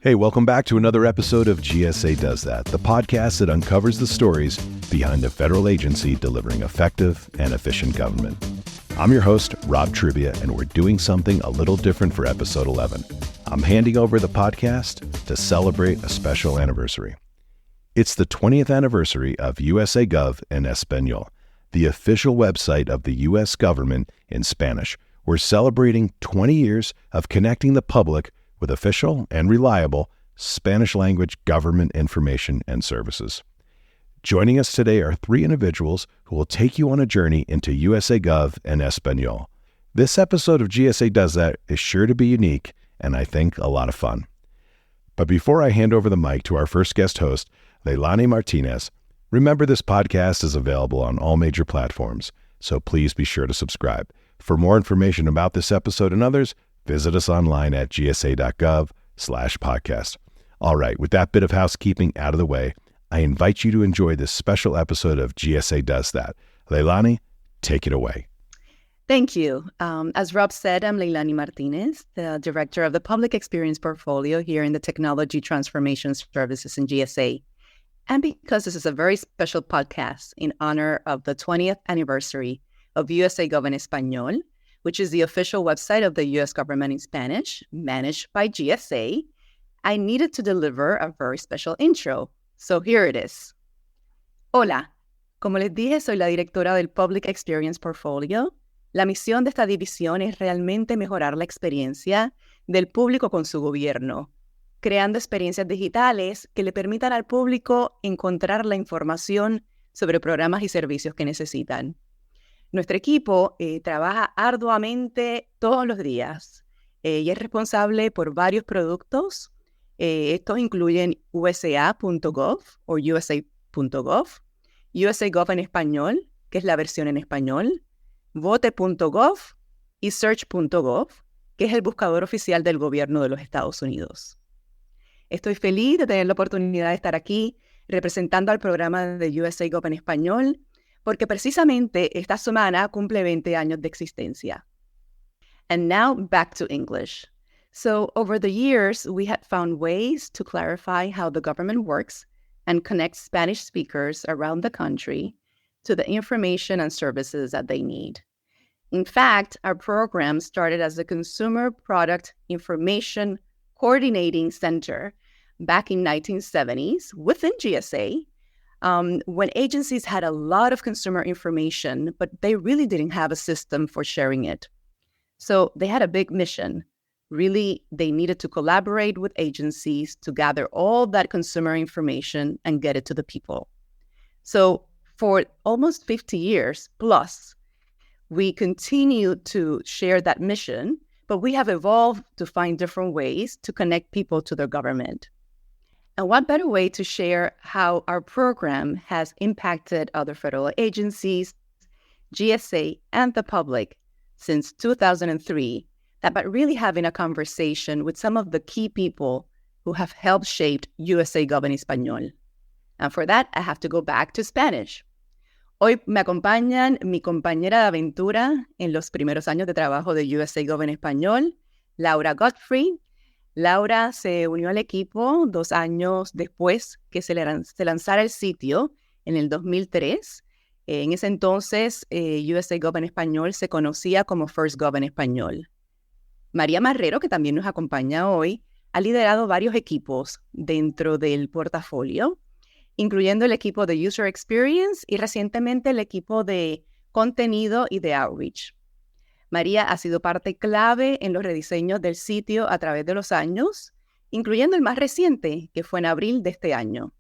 Hey, welcome back to another episode of GSA Does That, the podcast that uncovers the stories behind a federal agency delivering effective and efficient government. I'm your host, Rob Trivia, and we're doing something a little different for episode 11. I'm handing over the podcast to celebrate a special anniversary. It's the 20th anniversary of USAGov in Español, the official website of the U.S. government in Spanish. We're celebrating 20 years of connecting the public with official and reliable Spanish-language government information and services. Joining us today are three individuals who will take you on a journey into USAGov and Español. This episode of GSA Does That is sure to be unique and I think a lot of fun. But before I hand over the mic to our first guest host, Leilani Martinez, remember this podcast is available on all major platforms, so please be sure to subscribe. For more information about this episode and others, visit us online at gsa.gov/podcast. All right, with that bit of housekeeping out of the way, I invite you to enjoy this special episode of GSA Does That. Leilani, take it away. Thank you. As Rob said, I'm Leilani Martinez, the Director of the Public Experience Portfolio here in the Technology Transformation Services in GSA. And because this is a very special podcast in honor of the 20th anniversary of USAGov en Español, which is the official website of the U.S. government in Spanish, managed by GSA, I needed to deliver a very special intro. So here it is. Hola, como les dije, soy la directora del Public Experience Portfolio. La misión de esta división es realmente mejorar la experiencia del público con su gobierno, creando experiencias digitales que le permitan al público encontrar la información sobre programas y servicios que necesitan. Nuestro equipo trabaja arduamente todos los días y es responsable por varios productos. Estos incluyen USAGov o USA.gov, USAGov en español, que es la versión en español, vote.gov y search.gov, que es el buscador oficial del gobierno de los Estados Unidos. Estoy feliz de tener la oportunidad de estar aquí representando al programa de USAGov en español, porque precisamente esta semana cumple 20 años de existencia. And now back to English. So over the years, we had found ways to clarify how the government works and connect Spanish speakers around the country to the information and services that they need. In fact, our program started as a Consumer Product Information Coordinating Center back in 1970s within GSA, when agencies had a lot of consumer information, but they really didn't have a system for sharing it. So they had a big mission. Really, they needed to collaborate with agencies to gather all that consumer information and get it to the people. So for almost 50 years plus, we continue to share that mission, but we have evolved to find different ways to connect people to their government. And what better way to share how our program has impacted other federal agencies, GSA, and the public since 2003, than by really having a conversation with some of the key people who have helped shape USAGov en Español. And for that, I have to go back to Spanish. Hoy me acompañan mi compañera de aventura en los primeros años de trabajo de USAGov en Español, Laura Godfrey. Laura se unió al equipo 2 años después que se lanzara el sitio en el 2003. En ese entonces, USAGov en Español se conocía como FirstGov en Español. María Marrero, que también nos acompaña hoy, ha liderado varios equipos dentro del portafolio, incluyendo el equipo de User Experience y recientemente el equipo de contenido y de Outreach. María ha sido parte clave en los rediseños del sitio a través de los años, incluyendo el más reciente, que fue en abril de este año.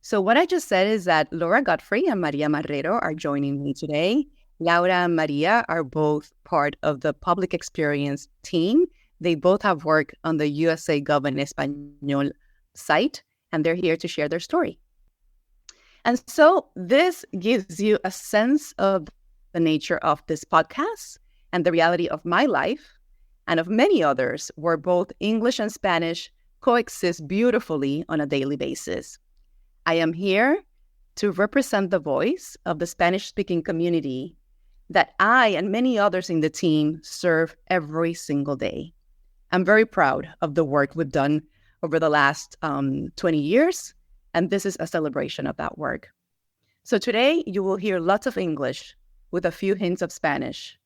So what I just said is that Laura Godfrey and María Marrero are joining me today. Laura and Maria are both part of the public experience team. They both have worked on the USAGov en Español site, and they're here to share their story. And so this gives you a sense of the nature of this podcast and the reality of my life and of many others where both English and Spanish coexist beautifully on a daily basis. I am here to represent the voice of the Spanish-speaking community that I and many others in the team serve every single day. I'm very proud of the work we've done over the last 20 years, and this is a celebration of that work. So today, you will hear lots of English with a few hints of Spanish,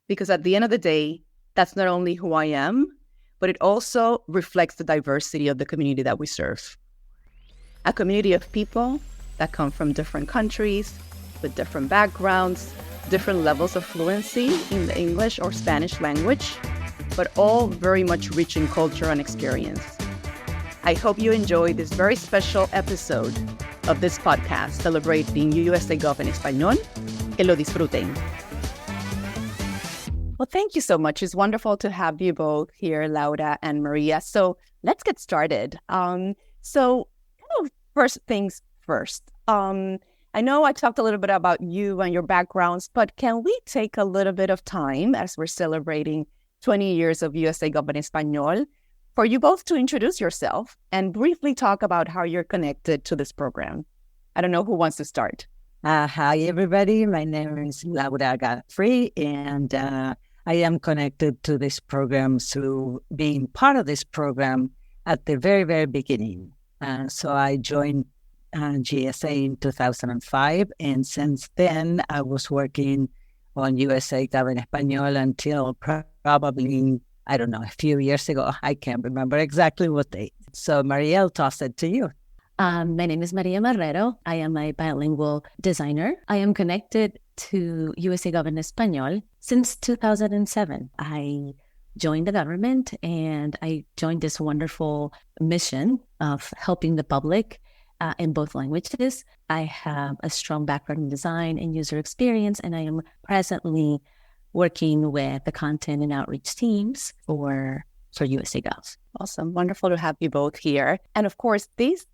because at the end of the day, that's not only who I am, but it also reflects the diversity of the community that we serve. A community of people that come from different countries, with different backgrounds, different levels of fluency in the English or Spanish language, but all very much rich in culture and experience. I hope you enjoy this very special episode of this podcast celebrating USAGov en Español. Que lo disfruten. Well, thank you so much. It's wonderful to have you both here, Laura and Maria. So let's get started. First things first. I know I talked a little bit about you and your backgrounds, but can we take a little bit of time as we're celebrating 20 years of USAGov en Español for you both to introduce yourself and briefly talk about how you're connected to this program? I don't know who wants to start. Hi, everybody. My name is Laura Godfrey, and I am connected to this program through being part of this program at the very, very beginning. So I joined GSA in 2005, and since then I was working on USAGov en Español until probably, I don't know, a few years ago. I can't remember exactly what date. So Maria, I'll toss it to you. My name is Maria Marrero. I am a bilingual designer. I am connected to USAGov en Español since 2007. I joined the government and I joined this wonderful mission of helping the public in both languages. I have a strong background in design and user experience, and I am presently working with the content and outreach teams for USAGov. Awesome. Wonderful to have you both here. And of course, this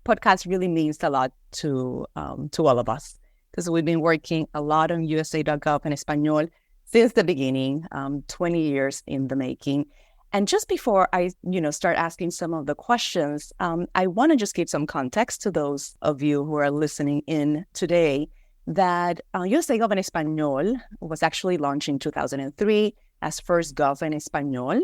podcast really means a lot to all of us, because we've been working a lot on USA.gov en Español since the beginning, 20 years in the making. And just before I, start asking some of the questions, I want to just give some context to those of you who are listening in today that USAGov en Español was actually launched in 2003 as first Gov en Español.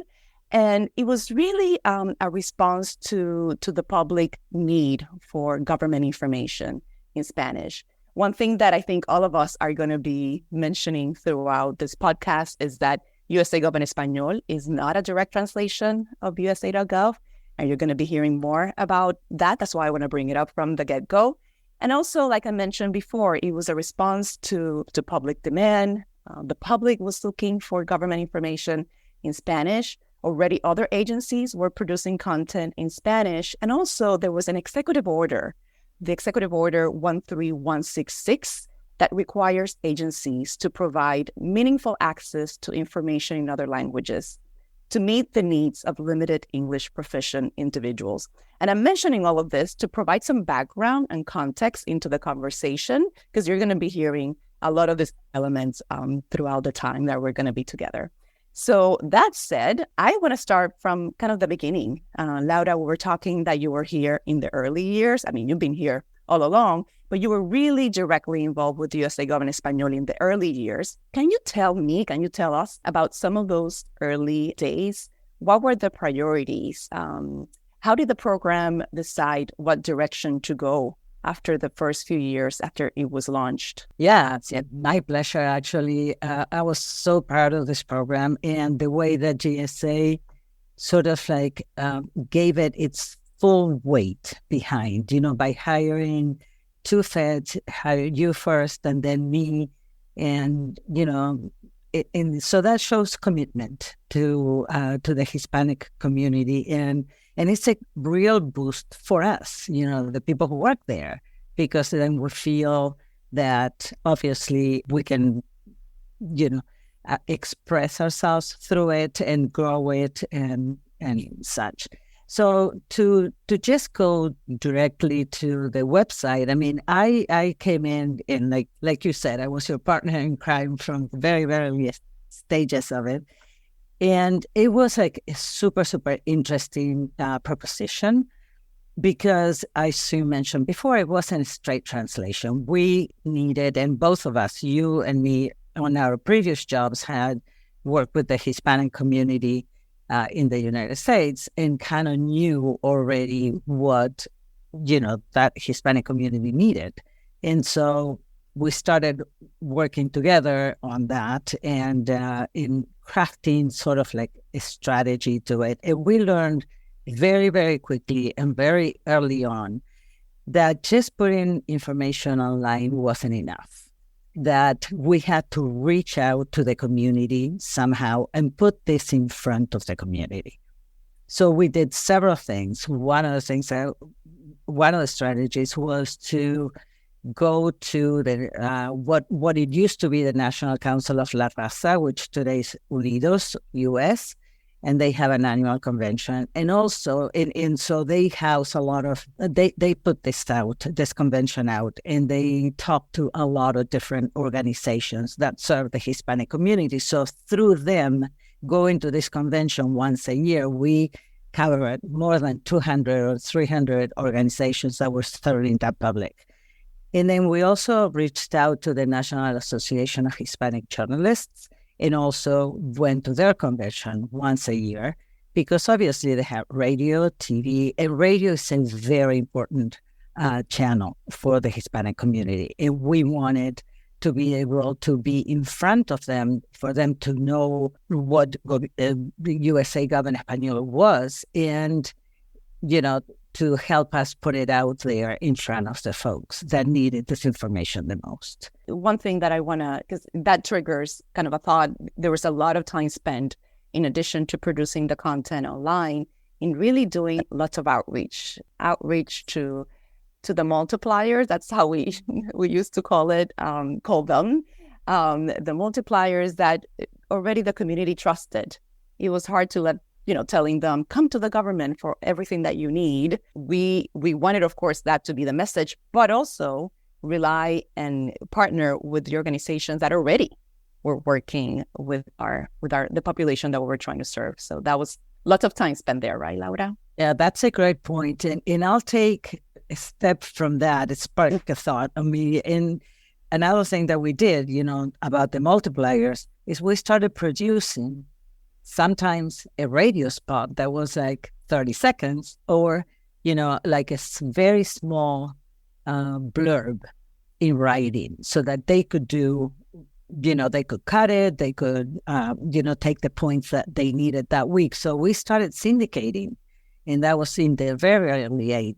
And it was really a response to the public need for government information in Spanish. One thing that I think all of us are going to be mentioning throughout this podcast is that USAGov en Español is not a direct translation of USA.gov, and you're going to be hearing more about that. That's why I want to bring it up from the get-go. And also, like I mentioned before, it was a response to public demand. The public was looking for government information in Spanish. Already other agencies were producing content in Spanish. And also there was an executive order, the Executive Order 13166, that requires agencies to provide meaningful access to information in other languages to meet the needs of limited English proficient individuals. And I'm mentioning all of this to provide some background and context into the conversation, because you're going to be hearing a lot of these elements throughout the time that we're going to be together. So that said, I want to start from kind of the beginning. Laura, we were talking that you were here in the early years. I mean, you've been here all along, but you were really directly involved with USAGov en Español in the early years. Can you tell us about some of those early days? What were the priorities? How did the program decide what direction to go after the first few years after it was launched? Yeah, my pleasure, actually. I was so proud of this program and the way that GSA sort of gave it its full weight behind, by hiring two feds, hired you first and then me. And, so that shows commitment to the Hispanic community. And it's a real boost for us, the people who work there, because then we feel that obviously we can, express ourselves through it and grow it and such. So to just go directly to the website, I mean, I came in like you said, I was your partner in crime from the very, very early stages of it. And it was a super, super interesting proposition because, as you mentioned before, it wasn't a straight translation. We needed, and both of us, you and me, on our previous jobs had worked with the Hispanic community in the United States and kind of knew already what, that Hispanic community needed. And so we started working together on that and in crafting sort of like a strategy to it. And we learned very, very quickly and very early on that just putting information online wasn't enough, that we had to reach out to the community somehow and put this in front of the community. So we did several things. One of the strategies was to go to the what it used to be the National Council of La Raza, which today is Unidos, US, and they have an annual convention. And also, and so they house a lot of, they put this convention out, and they talk to a lot of different organizations that serve the Hispanic community. So through them, going to this convention once a year, we covered more than 200 or 300 organizations that were serving that public. And then we also reached out to the National Association of Hispanic Journalists and also went to their convention once a year because obviously they have radio, TV, and radio is a very important channel for the Hispanic community. And we wanted to be able to be in front of them for them to know what USAGov en Español was and, to help us put it out there in front of the folks that needed this information the most. One thing that I want to, because that triggers kind of a thought, there was a lot of time spent in addition to producing the content online in really doing lots of outreach to the multipliers. That's how we used to call them, the multipliers that already the community trusted. It was hard to let, telling them, come to the government for everything that you need. We wanted, of course, that to be the message, but also rely and partner with the organizations that already were working with the population that we were trying to serve. So that was lots of time spent there, right, Laura? Yeah, that's a great point. And I'll take a step from that. It's sparked a thought on me. And another thing that we did, about the multipliers is we started producing sometimes a radio spot that was like 30 seconds or, like a very small blurb in writing so that they could do, they could cut it, they could, take the points that they needed that week. So we started syndicating, and that was in the very early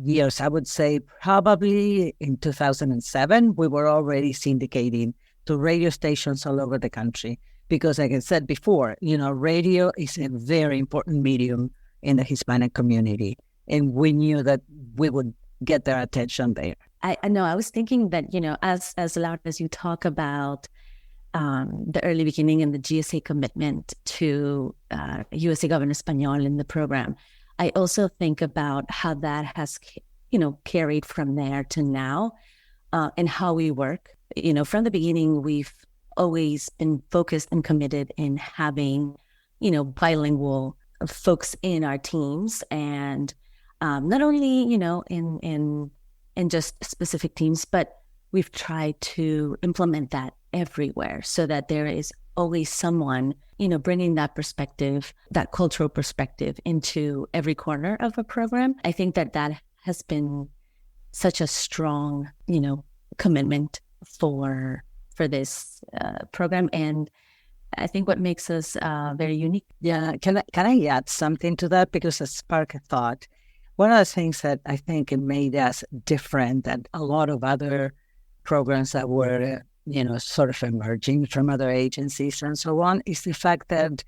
years. I would say probably in 2007, we were already syndicating to radio stations all over the country. Because like I said before, radio is a very important medium in the Hispanic community. And we knew that we would get their attention there. I know. I was thinking that, as Laura, as you talk about the early beginning and the GSA commitment to USAGov en Español in the program, I also think about how that has, carried from there to now and how we work. From the beginning, we've always been focused and committed in having, bilingual folks in our teams, and not only, in just specific teams, but we've tried to implement that everywhere so that there is always someone, bringing that perspective, that cultural perspective into every corner of a program. I think that has been such a strong, commitment for this program, and I think what makes us very unique. Yeah, can I add something to that, because it sparked a thought. One of the things that I think it made us different than a lot of other programs that were, sort of emerging from other agencies and so on, is the fact that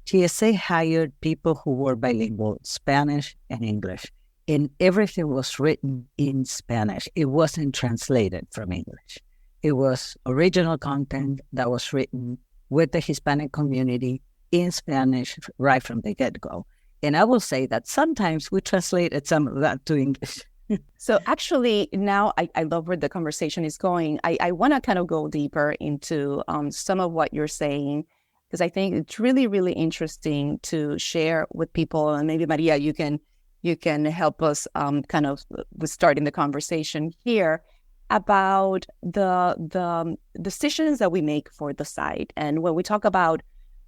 GSA hired people who were bilingual, Spanish and English, and everything was written in Spanish. It wasn't translated from English. It was original content that was written with the Hispanic community in Spanish right from the get-go. And I will say that sometimes we translated some of that to English. So actually, now I love where the conversation is going. I want to kind of go deeper into some of what you're saying, because I think it's really, really interesting to share with people. And maybe, Maria, you can help us kind of with starting the conversation here about the decisions that we make for the site. And when we talk about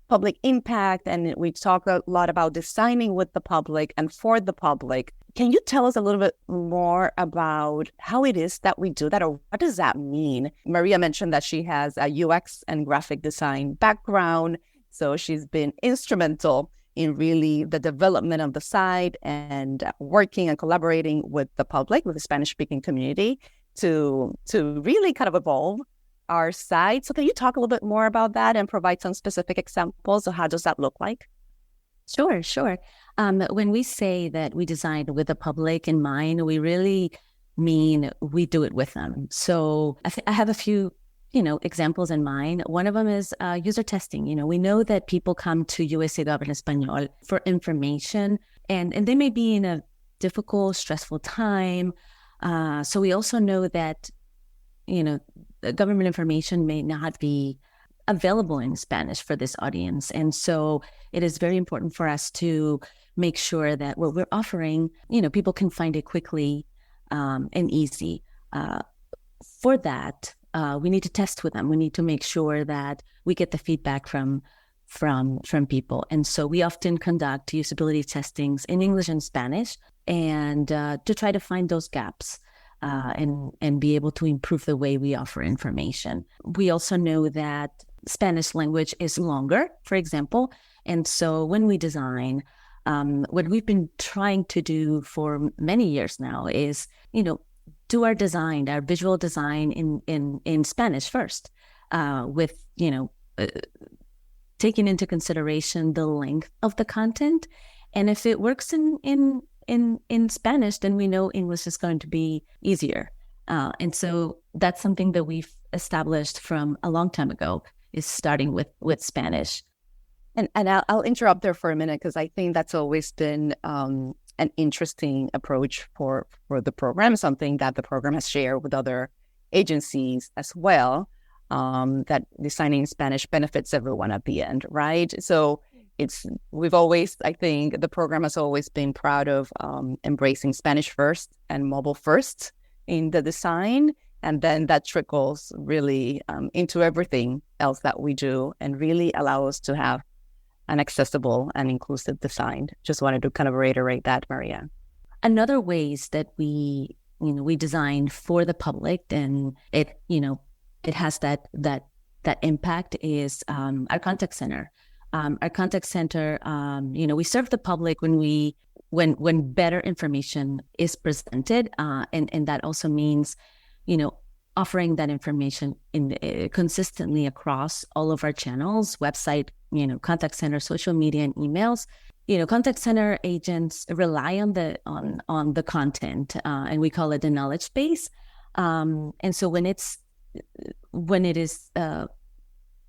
public impact, and we talk a lot about designing with the public and for the public. Can you tell us a little bit more about how it is that we do that, or what does that mean? Maria mentioned that she has a UX and graphic design background, so she's been instrumental in really the development of the site and working and collaborating with the public, with the Spanish-speaking community to really kind of evolve our site. So can you talk a little bit more about that and provide some specific examples of how does that look like? Sure. When we say that we design with the public in mind, we really mean we do it with them. So I have a few, examples in mind. One of them is user testing. We know that people come to USAGov in Español for information, and they may be in a difficult, stressful time. So we also know that, government information may not be available in Spanish for this audience. And so it is very important for us to make sure that what we're offering, people can find it quickly and easy. For that, we need to test with them. We need to make sure that we get the feedback from people. And so we often conduct usability testings in English and Spanish, and to try to find those gaps and be able to improve the way we offer information. We also know that Spanish language is longer, for example. And so when we design, what we've been trying to do for many years now is, do our design, our visual design in Spanish first, with, taking into consideration the length of the content. And if it works in Spanish, then we know English is going to be easier. And so that's something that we've established from a long time ago, is starting with Spanish. And I'll interrupt there for a minute, because I think that's always been an interesting approach for the program, something that the program has shared with other agencies as well, that designing in Spanish benefits everyone at the end, right? So I think the program has always been proud of embracing Spanish first and mobile first in the design. And then that trickles really into everything else that we do, and really allow us to have an accessible and inclusive design. Just wanted to kind of reiterate that, Maria. Another ways that we design for the public, and it has that impact, is our contact center. Our contact center, we serve the public when better information is presented, and that also means, offering that information consistently across all of our channels, website, contact center, social media, and emails. Contact center agents rely on the content, and we call it the knowledge base. And so when it is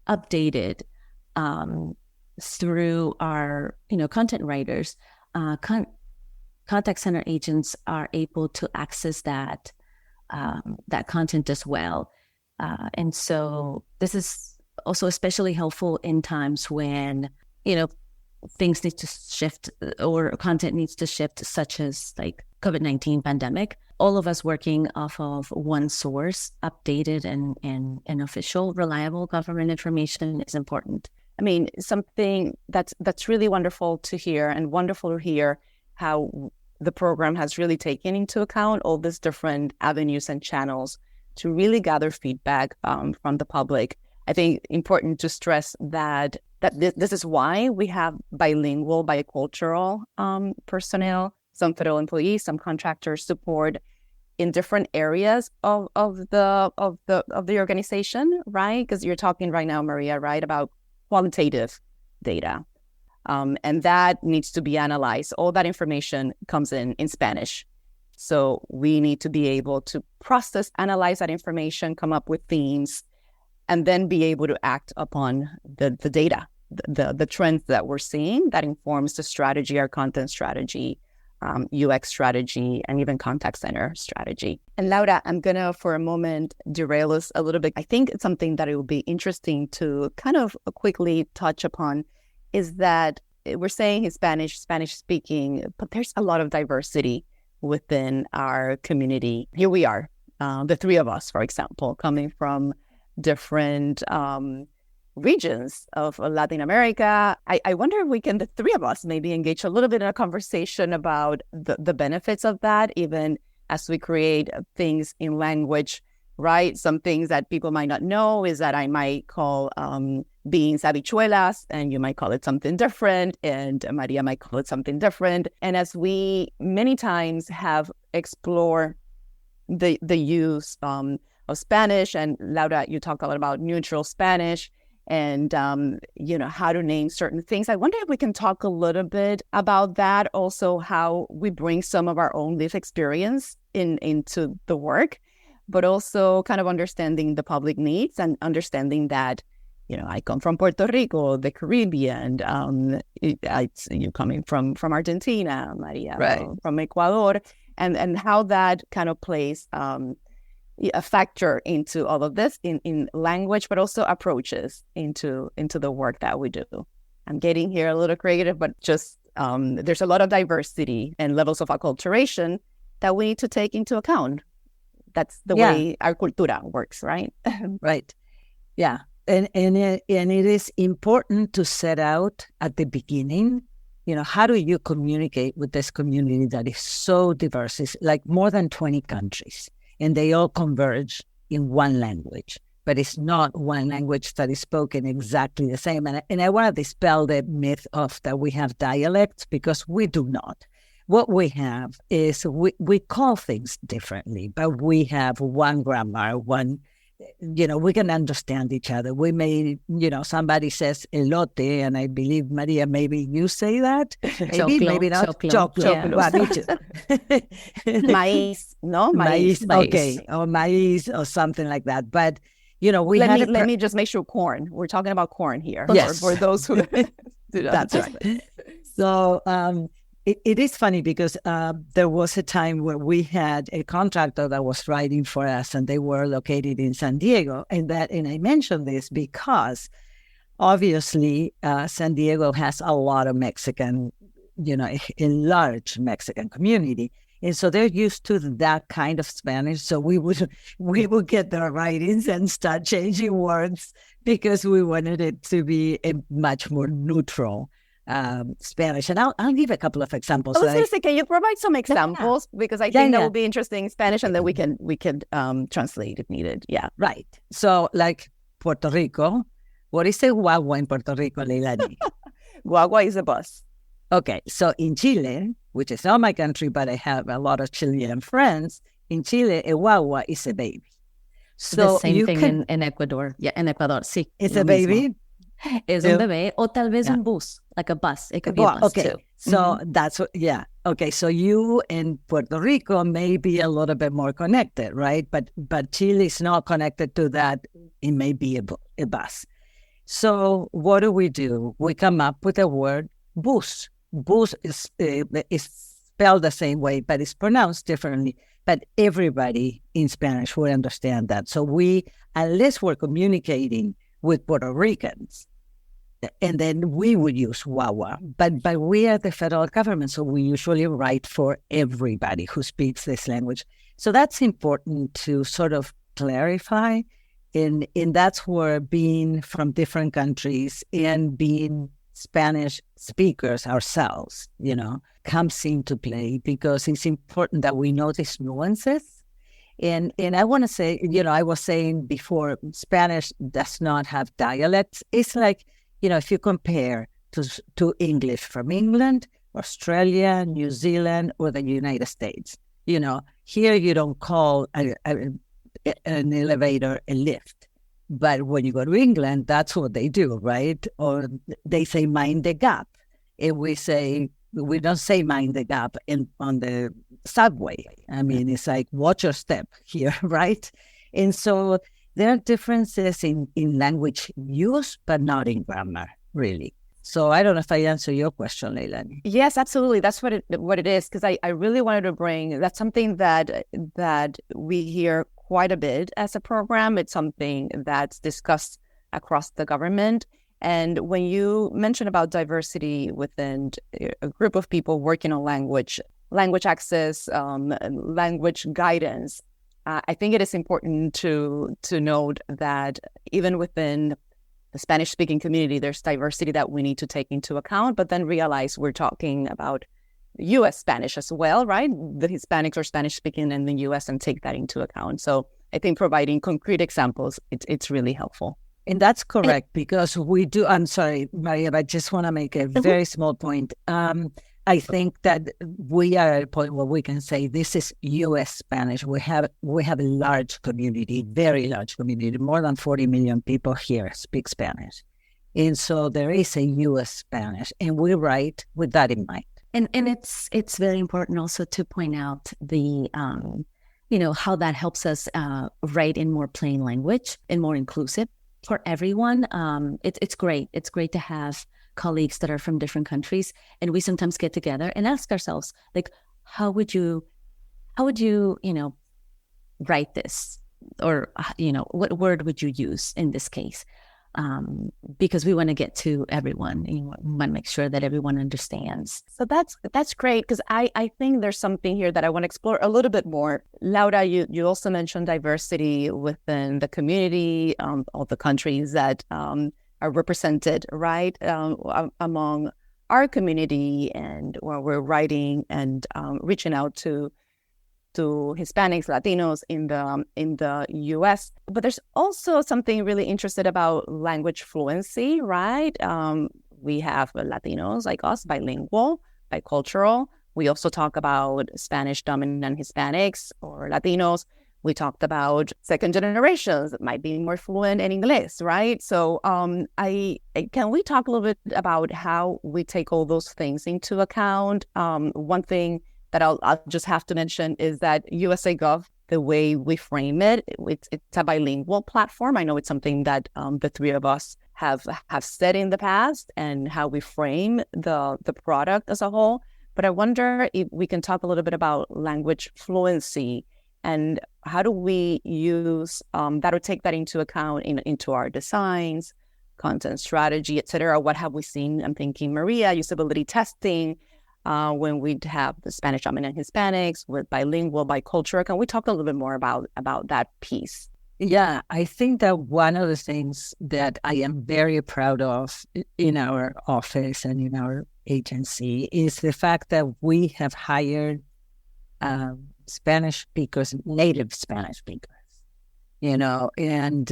updated through our content writers, contact center agents are able to access that content as well. And so this is also especially helpful in times when, things need to shift, or content needs to shift, such as like COVID-19 pandemic. All of us working off of one source, updated and official, reliable government information is important. I mean, something that's really wonderful to hear, and wonderful to hear how the program has really taken into account all these different avenues and channels to really gather feedback from the public. I think important to stress that this is why we have bilingual, bicultural personnel, some federal employees, some contractors support in different areas of the organization, right? Because you're talking right now, Maria, right, about qualitative data. And that needs to be analyzed. All that information comes in Spanish. So we need to be able to process, analyze that information, come up with themes, and then be able to act upon the data, the trends that we're seeing that informs the strategy, our content strategy, UX strategy, and even contact center strategy. And Laura, I'm going to, for a moment, derail us a little bit. I think it's something that it would be interesting to kind of quickly touch upon, is that we're saying Spanish speaking, but there's a lot of diversity within our community. Here we are, the three of us, for example, coming from different regions of Latin America. I wonder if we can, the three of us, maybe engage a little bit in a conversation about the benefits of that, even as we create things in language, right? Some things that people might not know is that I might call beans habichuelas, and you might call it something different, and Maria might call it something different. And as we many times have explored the use of Spanish, and Laura, you talk a lot about neutral Spanish, and how to name certain things. I wonder if we can talk a little bit about that, also how we bring some of our own lived experience into the work, but also kind of understanding the public needs and understanding that, I come from Puerto Rico, the Caribbean, you coming from Argentina, Maria, right, from Ecuador, and how that kind of plays a factor into all of this in language, but also approaches into the work that we do. I'm getting here a little creative, but just there's a lot of diversity and levels of acculturation that we need to take into account. That's the way our cultura works, right? Right. Yeah. And it is important to set out at the beginning, how do you communicate with this community that is so diverse? It's like more than 20 countries. And they all converge in one language, but it's not one language that is spoken exactly the same. And I want to dispel the myth of that we have dialects, because we do not. What we have is we call things differently, but we have one grammar, we can understand each other. We may, somebody says elote, and I believe, Maria, maybe you say that. Maybe not. Choclo. Maíz, no? Maíz. Okay. Or maíz or something like that. But, let me just make sure corn. We're talking about corn here. Yes. For those who do That's right. So, it is funny because there was a time where we had a contractor that was writing for us, and they were located in San Diego. And I mentioned this because obviously San Diego has a lot of Mexican, a large Mexican community. And so they're used to that kind of Spanish. So we would get their writings and start changing words because we wanted it to be a much more neutral Spanish. And I'll give a couple of examples. I was going to say, can you provide some examples? Because I think that will be interesting in Spanish, and then we can translate if needed. Yeah. Right. So like Puerto Rico, what is a guagua in Puerto Rico, Leilani? Guagua is a bus. Okay. So in Chile, which is not my country, but I have a lot of Chilean friends, in Chile, a guagua is a baby. So the same thing in Ecuador. Yeah, in Ecuador, sí. It's a baby. Es un bebé, o tal vez un bus, like a bus. It could be a bus too. So that's what, Okay, so you in Puerto Rico may be a little bit more connected, right? But Chile is not connected to that. It may be a bus. So what do? We come up with a word, bus. Bus is spelled the same way, but it's pronounced differently. But everybody in Spanish will understand that. So unless we're communicating with Puerto Ricans, and then we would use guagua. But we are the federal government, so we usually write for everybody who speaks this language. So that's important to sort of clarify, and that's where being from different countries and being Spanish speakers ourselves, comes into play, because it's important that we know these nuances. And I want to say, I was saying before, Spanish does not have dialects. It's like, if you compare to English from England, Australia, New Zealand, or the United States, here you don't call an elevator a lift. But when you go to England, that's what they do, right? Or they say mind the gap. And we don't say mind the gap on the subway. I mean, it's like, watch your step here, right? And so there are differences in language use, but not in grammar, really. So I don't know if I answer your question, Leilani. Yes, absolutely. That's what it is, because I really wanted to bring, that's something that we hear quite a bit as a program. It's something that's discussed across the government. And when you mention about diversity within a group of people working on language access, language guidance, I think it is important to note that even within the Spanish-speaking community, there's diversity that we need to take into account, but then realize we're talking about U.S. Spanish as well, right? The Hispanics are Spanish-speaking in the U.S. and take that into account. So I think providing concrete examples, it's really helpful. And that's correct, because we do. I'm sorry, Maria, but I just want to make a very small point. I think that we are at a point where we can say this is U.S. Spanish. We have a large community, very large community. More than 40 million people here speak Spanish. And so there is a U.S. Spanish, and we write with that in mind. And it's very important also to point out the how that helps us write in more plain language and more inclusive for everyone. It's great. It's great to have colleagues that are from different countries, and we sometimes get together and ask ourselves, like, how would you write this, or what word would you use in this case? Because we want to get to everyone. We want to make sure that everyone understands. So that's great, because I think there's something here that I want to explore a little bit more. Laura, you also mentioned diversity within the community, all the countries that are represented, right, among our community, and where we're writing and reaching out to Hispanics, Latinos in the U.S. But there's also something really interesting about language fluency, right? We have Latinos like us, bilingual, bicultural. We also talk about Spanish dominant Hispanics or Latinos. We talked about second generations that might be more fluent in English, right? So can we talk a little bit about how we take all those things into account? One thing that I'll just have to mention is that USAGov, the way we frame it's a bilingual platform. I know it's something that the three of us have said in the past, and how we frame the product as a whole. But I wonder if we can talk a little bit about language fluency, and how do we use that, or take that into account into our designs, content strategy, et cetera. What have we seen? I'm thinking, Maria, usability testing, when we'd have the Spanish dominant Hispanics with bilingual, bicultural. Can we talk a little bit more about that piece? Yeah, I think that one of the things that I am very proud of in our office and in our agency is the fact that we have hired Spanish speakers, native Spanish speakers, and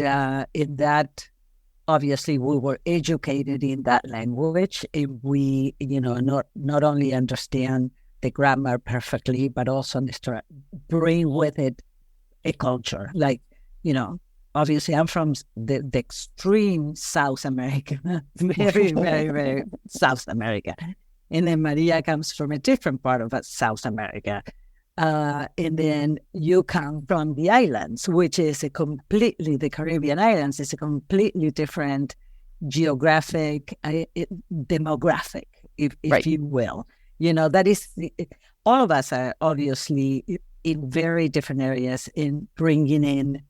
in that, obviously, we were educated in that language. And we, not only understand the grammar perfectly, but also bring with it a culture. Like, obviously, I'm from the extreme South America, very, very, very South America. And then Maria comes from a different part of South America. And then you come from the islands, which is the Caribbean islands is a completely different geographic, demographic, if right. you will. That is, all of us are obviously in very different areas, in bringing in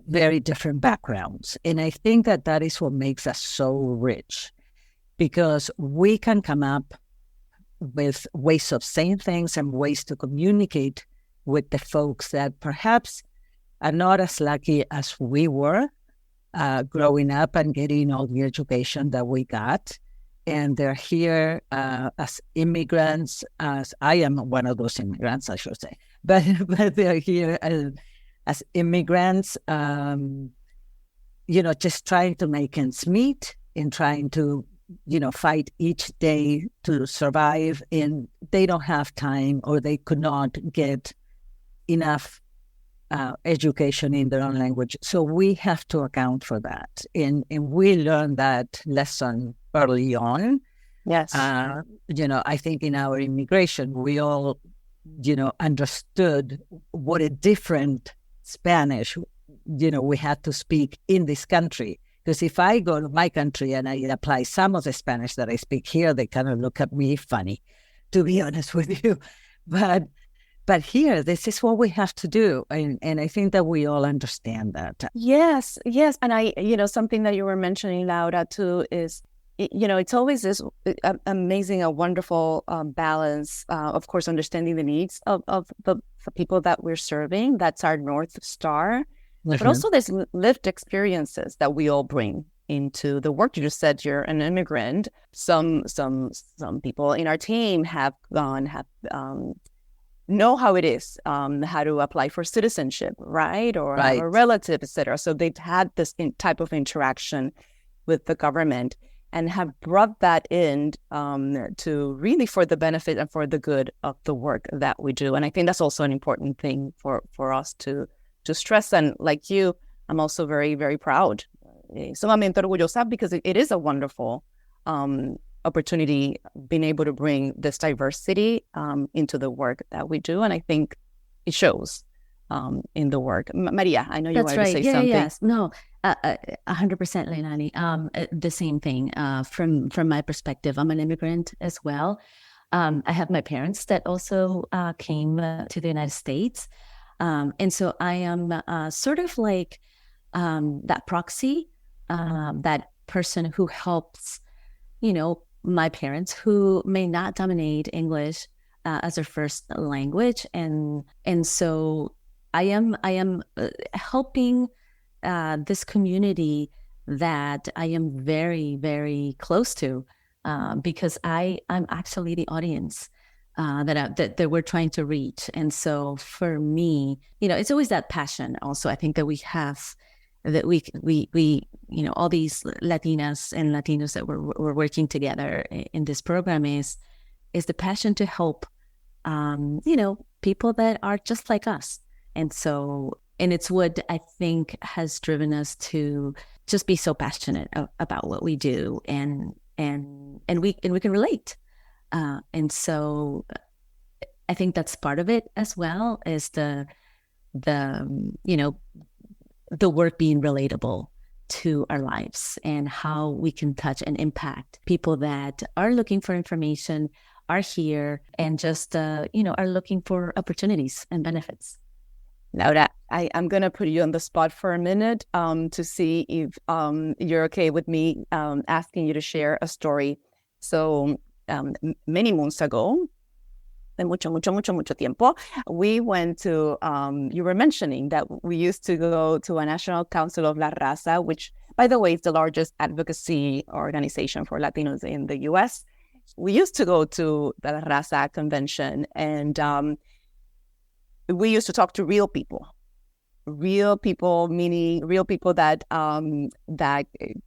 very different backgrounds. And I think that is what makes us so rich, because we can come up with ways of saying things and ways to communicate with the folks that perhaps are not as lucky as we were growing up and getting all the education that we got. And they're here as immigrants, as I am one of those immigrants, I should say. But they're here as immigrants, just trying to make ends meet and trying to fight each day to survive, and they don't have time, or they could not get enough education in their own language. So we have to account for that. And we learned that lesson early on. Yes. I think in our immigration, we all, understood what a different Spanish, we had to speak in this country. Because if I go to my country and I apply some of the Spanish that I speak here, they kind of look at me funny, to be honest with you. But here, this is what we have to do. And I think that we all understand that. Yes. And something that you were mentioning, Laura, too, is, it's always this amazing, a wonderful balance, of course, understanding the needs of the people that we're serving. That's our North Star. But also there's lived experiences that we all bring into the work. You just said you're an immigrant. Some people in our team have know how it is, how to apply for citizenship, right? Or have a relative, etc. So they've had this type of interaction with the government and have brought that in to really for the benefit and for the good of the work that we do. And I think that's also an important thing for us to stress. And like you, I'm also very, very proud, sumamente orgullosa, because it is a wonderful opportunity being able to bring this diversity into the work that we do. And I think it shows in the work. Maria, I know you wanted to say something. Yes. No, 100%, Leilani. The same thing from my perspective. I'm an immigrant as well. I have my parents that also came to the United States. And so I am sort of like that proxy, that person who helps, my parents who may not dominate English as their first language. And so I am helping this community that I am very, very close to, because I'm actually the audience that we're trying to reach. And so for me, it's always that passion also, I think, that we have, that we all these Latinas and Latinos that we're working together in this program is the passion to help, people that are just like us. And so, and it's what I think has driven us to just be so passionate about what we do, and we can relate. And so I think that's part of it as well, is the work being relatable to our lives, and how we can touch and impact people that are looking for information, are here, and just, are looking for opportunities and benefits. Laura, I'm going to put you on the spot for a minute to see if you're okay with me asking you to share a story. So many months ago, mucho tiempo, we went to, you were mentioning that we used to go to a National Council of La Raza, which, by the way, is the largest advocacy organization for Latinos in the U.S. We used to go to the La Raza convention, and we used to talk to real people, meaning real people that that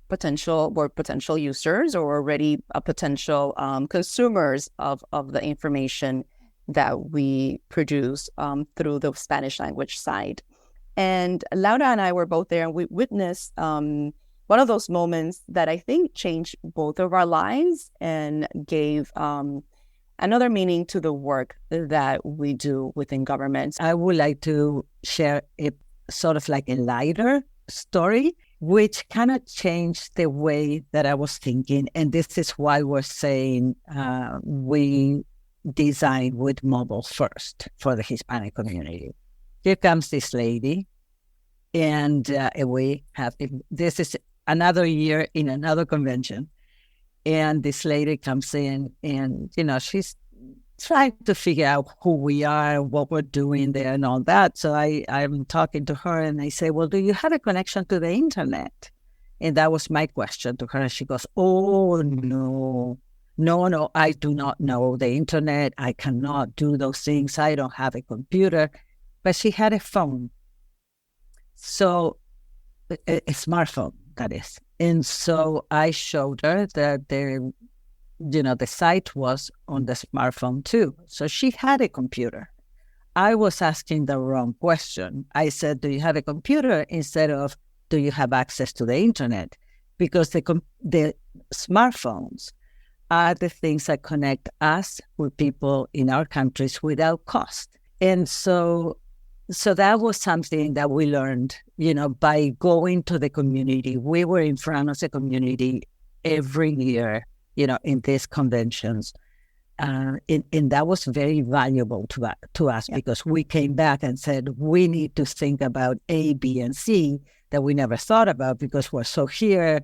were potential users, or already potential consumers of the information that we produce through the Spanish language side. And Laura and I were both there, and we witnessed one of those moments that I think changed both of our lives and gave another meaning to the work that we do within governments. I would like to share a sort of like a lighter story, which kind of changed the way that I was thinking. And this is why we're saying we design with mobile first for the Hispanic community. Here comes this lady, and this is another year in another convention. And this lady comes in, and, she's trying to figure out who we are, what we're doing there and all that. So I'm talking to her, and I say, well, do you have a connection to the internet? And that was my question to her. And she goes, oh, no, I do not know the internet. I cannot do those things. I don't have a computer. But she had a phone. So a smartphone, that is. And so I showed her that the site was on the smartphone too. So she had a computer. I was asking the wrong question. I said, do you have a computer, instead of, do you have access to the internet? Because the smartphones are the things that connect us with people in our countries without cost. And so that was something that we learned, by going to the community. We were in front of the community every year, in these conventions. And that was very valuable to us, because we came back and said, we need to think about A, B, and C that we never thought about, because we're so here,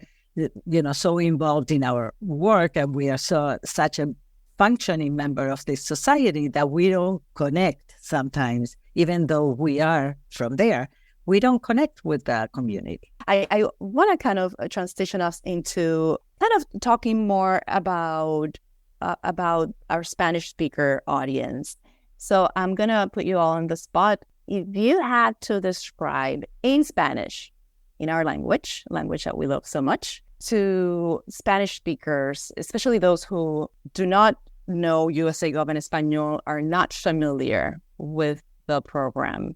so involved in our work, and we are such a functioning member of this society that we don't connect sometimes, even though we are from there. We don't connect with the community. I want to kind of transition us into kind of talking more about our Spanish speaker audience. So I'm going to put you all on the spot. If you had to describe in Spanish, in our language that we love so much, to Spanish speakers, especially those who do not know USAGov and Español, are not familiar with the program,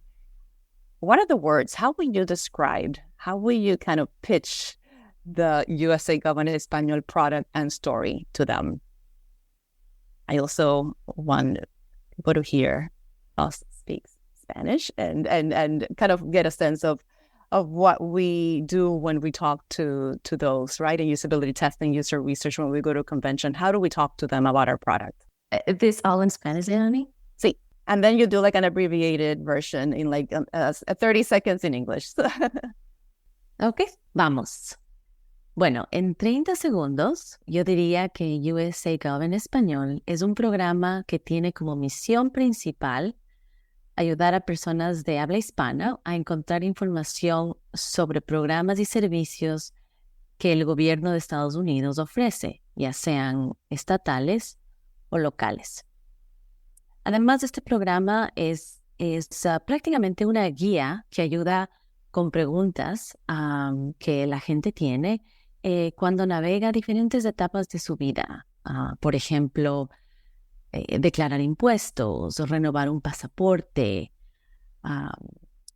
what are the words? How will you describe, how will you kind of pitch the USAGov and Español product and story to them? I also want people to hear us speak Spanish and kind of get a sense of what we do when we talk to those, right? In usability testing, user research, when we go to a convention, how do we talk to them about our product? This all in Spanish, Leilani? Sí. And then you do like an abbreviated version in like 30 seconds in English. Ok, vamos. Bueno, en 30 segundos, yo diría que USAGov en español es un programa que tiene como misión principal ayudar a personas de habla hispana a encontrar información sobre programas y servicios que el gobierno de Estados Unidos ofrece, ya sean estatales o locales. Además, este programa es prácticamente una guía que ayuda con preguntas que la gente tiene cuando navega diferentes etapas de su vida. Por ejemplo, declarar impuestos, renovar un pasaporte,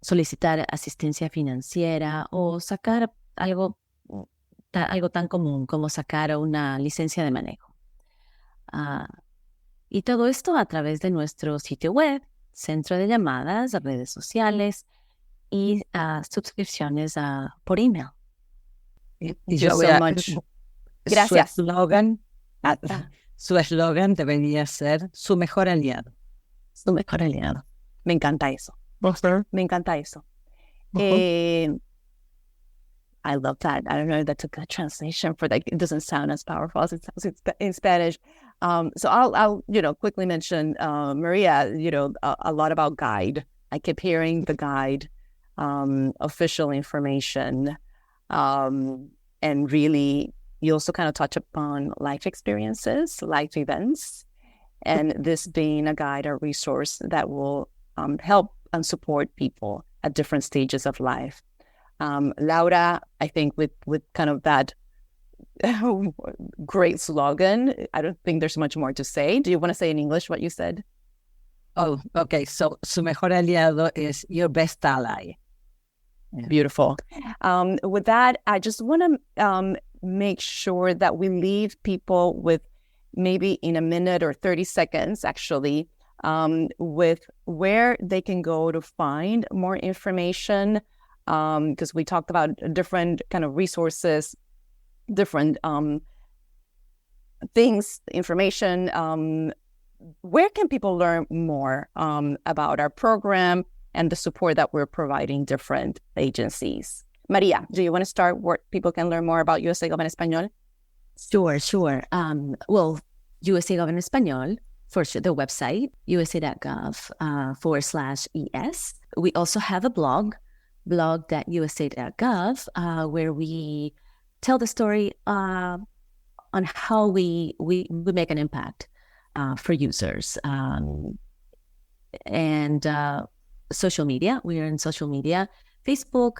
solicitar asistencia financiera o sacar algo tan común como sacar una licencia de manejo. Y todo esto a través de nuestro sitio web, centro de llamadas, redes sociales y suscripciones por email. Gracias. Su eslogan debería ser su mejor aliado. Su mejor aliado. Me encanta eso. Me encanta eso. I love that. I don't know if that's a good translation for that. It doesn't sound as powerful as it sounds in Spanish. So I'll quickly mention, Maria, a lot about guide. I keep hearing the guide, official information, and really, you also kind of touch upon life experiences, life events, and this being a guide or resource that will help and support people at different stages of life. Laura, I think with kind of that great slogan, I don't think there's much more to say. Do you want to say in English what you said? Oh, okay. So, su mejor aliado is your best ally. Yeah. Beautiful. With that, I just want to make sure that we leave people with maybe in a minute or 30 seconds, actually, with where they can go to find more information, because we talked about different kind of resources, different things, information. Where can people learn more about our program and the support that we're providing different agencies? Maria, do you want to start where people can learn more about USAGov en Español? Sure. Well, USAGov en Español, for sure, the website, usa.gov /ES. We also have a blog.usa.gov, where we tell the story on how we make an impact for users. And social media, we are in social media, Facebook,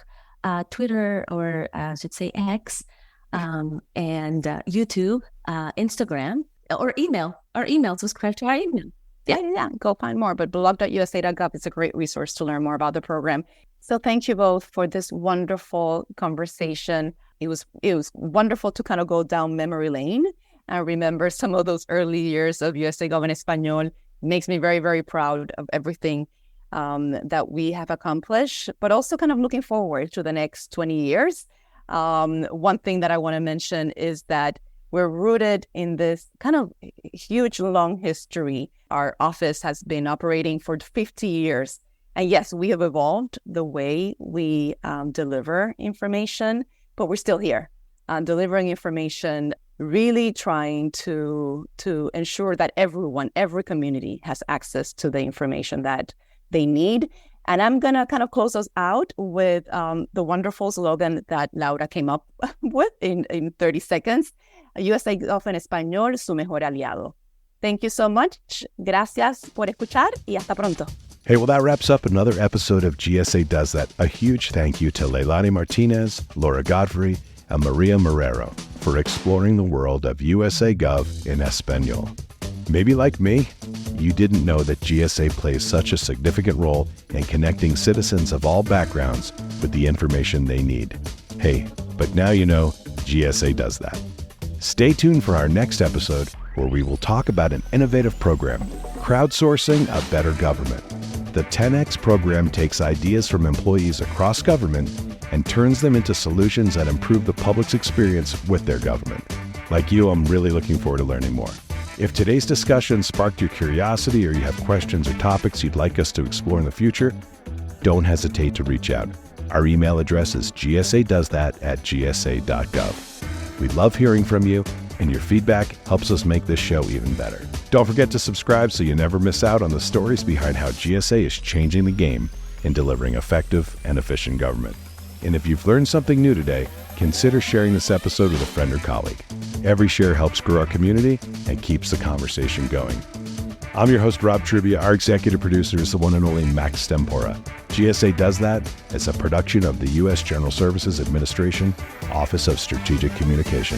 Twitter, or I should say X, and YouTube, Instagram, or email. Our email, subscribe to our email. Yeah, go find more. But blog.usa.gov is a great resource to learn more about the program. So thank you both for this wonderful conversation. It was wonderful to kind of go down memory lane and remember some of those early years of USAGov en Español. It makes me very, very proud of everything that we have accomplished, but also kind of looking forward to the next 20 years. One thing that I want to mention is that we're rooted in this kind of huge, long history. Our office has been operating for 50 years. And yes, we have evolved the way we deliver information, but we're still here delivering information, really trying to ensure that every community has access to the information that they need. And I'm going to kind of close us out with the wonderful slogan that Laura came up with in 30 seconds. USAGov en Español, su mejor aliado. Thank you so much. Gracias por escuchar y hasta pronto. Hey, well, that wraps up another episode of GSA Does That. A huge thank you to Leilani Martinez, Laura Godfrey, and Maria Marrero for exploring the world of USAGov in Español. Maybe like me, you didn't know that GSA plays such a significant role in connecting citizens of all backgrounds with the information they need. Hey, but now you know GSA does that. Stay tuned for our next episode where we will talk about an innovative program, crowdsourcing a better government. The 10X program takes ideas from employees across government and turns them into solutions that improve the public's experience with their government. Like you, I'm really looking forward to learning more. If today's discussion sparked your curiosity or you have questions or topics you'd like us to explore in the future, don't hesitate to reach out. Our email address is gsadosthat@gsa.gov. We love hearing from you, and your feedback helps us make this show even better. Don't forget to subscribe so you never miss out on the stories behind how GSA is changing the game in delivering effective and efficient government. And if you've learned something new today, consider sharing this episode with a friend or colleague. Every share helps grow our community and keeps the conversation going. I'm your host, Rob Trivia. Our executive producer is the one and only Max Stempora. GSA Does That is a production of the U.S. General Services Administration, Office of Strategic Communication.